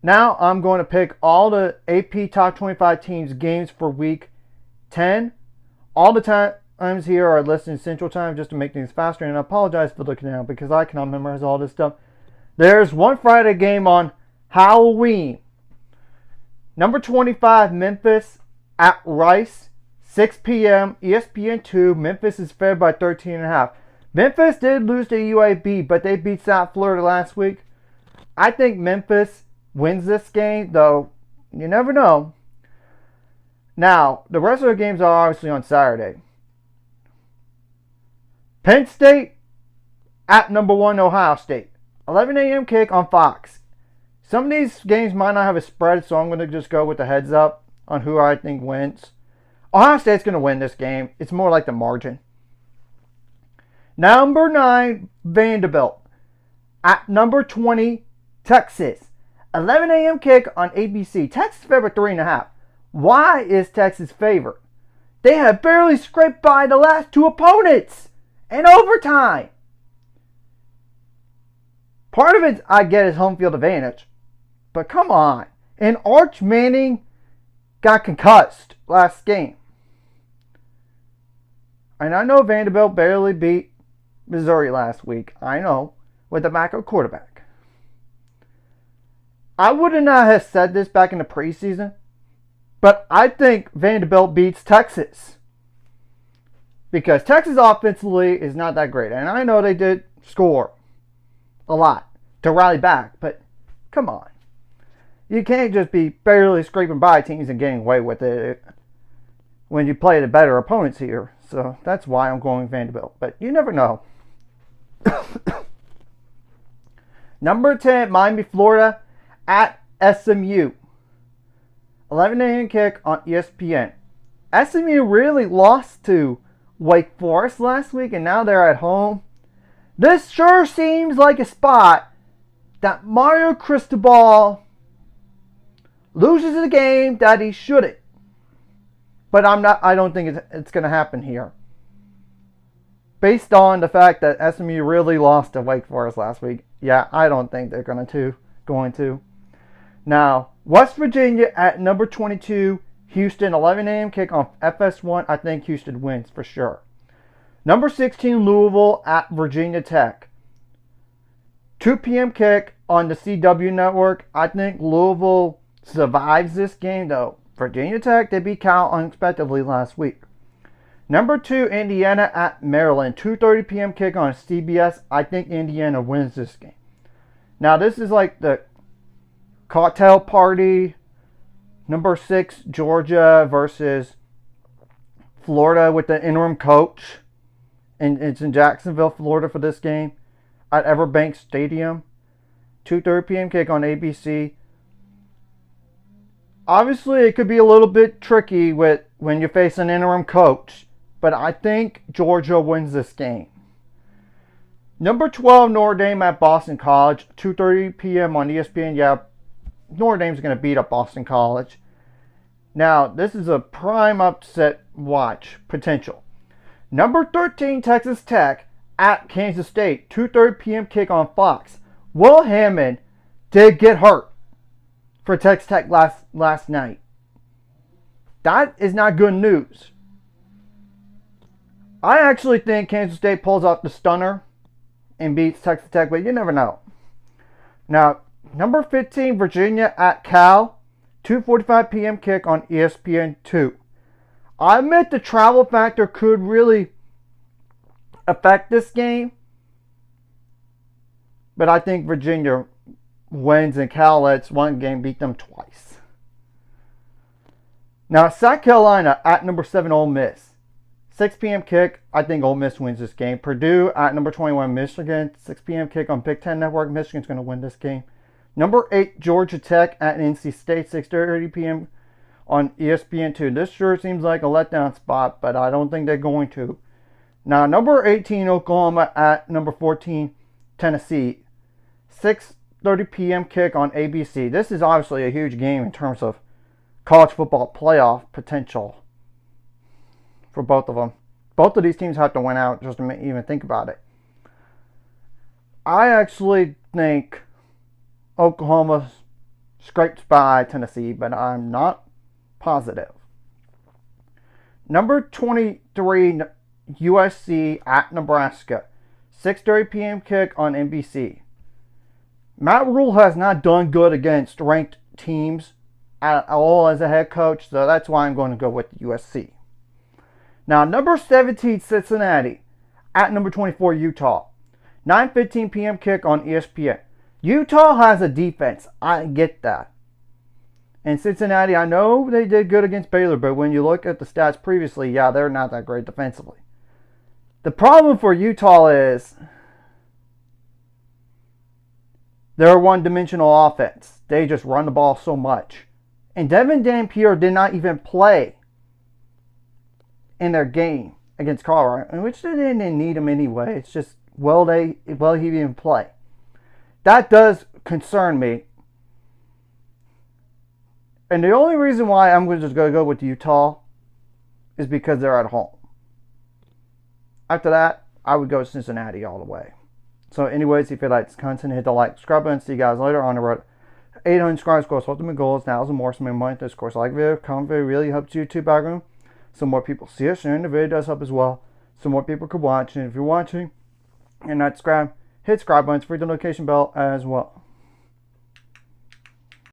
Now I'm going to pick all the AP Top 25 teams games for Week 10. All the times here are listed in Central Time just to make things faster, and I apologize for looking down because I cannot memorize all this stuff. There's one Friday game on Halloween. Number 25, Memphis at Rice, 6 p.m. ESPN2. Memphis is favored by 13.5. Memphis did lose to UAB, but they beat South Florida last week. I think Memphis wins this game, though you never know. Now, the rest of the games are obviously on Saturday. Penn State at number 1 Ohio State. 11 a.m. kick on Fox. Some of these games might not have a spread, so I'm going to just go with the heads up on who I think wins. Ohio State's going to win this game. It's more like the margin. Number 9, Vanderbilt. At number 20, Texas. 11 a.m. kick on ABC. Texas favored 3.5. Why is Texas favored? They have barely scraped by the last 2 opponents in overtime. Part of it, I get, is home field advantage. But come on. And Arch Manning got concussed last game. And I know Vanderbilt barely beat Missouri last week. I know. With the backup quarterback. I would not have said this back in the preseason. But I think Vanderbilt beats Texas. Because Texas offensively is not that great. And I know they did score a lot to rally back. But come on. You can't just be barely scraping by teams and getting away with it when you play the better opponents here. So that's why I'm going Vanderbilt. But you never know. Number 10, Miami, Florida at SMU. 11 a.m. kick on ESPN. SMU really lost to Wake Forest last week, and now they're at home. This sure seems like a spot that Mario Cristobal loses the game that he shouldn't. But I don't think it's going to happen here. Based on the fact that SMU really lost to Wake Forest last week, yeah, I don't think they're going to. Now, West Virginia at number 22, Houston, 11 a.m. kick on FS1. I think Houston wins for sure. Number 16, Louisville at Virginia Tech. 2 p.m. kick on the CW network. I think Louisville survives this game, though. Virginia Tech, they beat Cal unexpectedly last week. Number 2, Indiana at Maryland. 2:30 p.m. kick on CBS. I think Indiana wins this game. Now, this is like the cocktail party. Number 6, Georgia versus Florida with the interim coach. And it's in Jacksonville, Florida for this game at Everbank Stadium. 2:30 p.m. kick on ABC. Obviously, it could be a little bit tricky when you face an interim coach. But I think Georgia wins this game. Number 12, Notre Dame at Boston College. 2:30 p.m. on ESPN. Yeah, Notre Dame's going to beat up Boston College. Now, this is a prime upset watch potential. Number 13, Texas Tech at Kansas State. 2:30 p.m. kick on Fox. Will Hammond did get hurt for Texas Tech last night. That is not good news. I actually think Kansas State pulls off the stunner and beats Texas Tech, but you never know. Now, number 15, Virginia at Cal. 2:45 p.m. kick on ESPN2. I admit the travel factor could really affect this game, but I think Virginia wins and Cal lets one game beat them twice. Now, South Carolina at number 7, Ole Miss. 6 p.m. kick. I think Ole Miss wins this game. Purdue at number 21, Michigan. 6 p.m. kick on Big Ten Network. Michigan's going to win this game. Number 8, Georgia Tech at NC State. 6:30 p.m. on ESPN2. This sure seems like a letdown spot, but I don't think they're going to. Now, number 18, Oklahoma at number 14, Tennessee. 6:30 p.m. kick on ABC. This is obviously a huge game in terms of college football playoff potential for both of them. Both of these teams have to win out just to even think about it. I actually think Oklahoma's scraped by Tennessee, but I'm not positive. Number 23, USC at Nebraska. 6:30 p.m. kick on NBC. Matt Rule has not done good against ranked teams at all as a head coach, so that's why I'm going to go with USC. Now, number 17, Cincinnati at number 24, Utah. 9:15 p.m. kick on ESPN. Utah has a defense. I get that. And Cincinnati, I know they did good against Baylor, but when you look at the stats previously, yeah, they're not that great defensively. The problem for Utah is they're a one-dimensional offense. They just run the ball so much. And Devin Dampier did not even play in their game against Colorado, which they didn't need him anyway. It's just, will he even play? That does concern me. And the only reason why I'm just going to go with Utah is because they're at home. After that, I would go Cincinnati all the way. So anyways, if you like this content, hit the like, subscribe button. See you guys later on the road. 800 subscribers, of course, ultimate goal is 1,000 more. So month. This course, like video, comment video really helps YouTube algorithm. So more people see us, and the video does help as well. So more people could watch. And if you're watching and not subscribed, hit subscribe button, free the notification bell as well.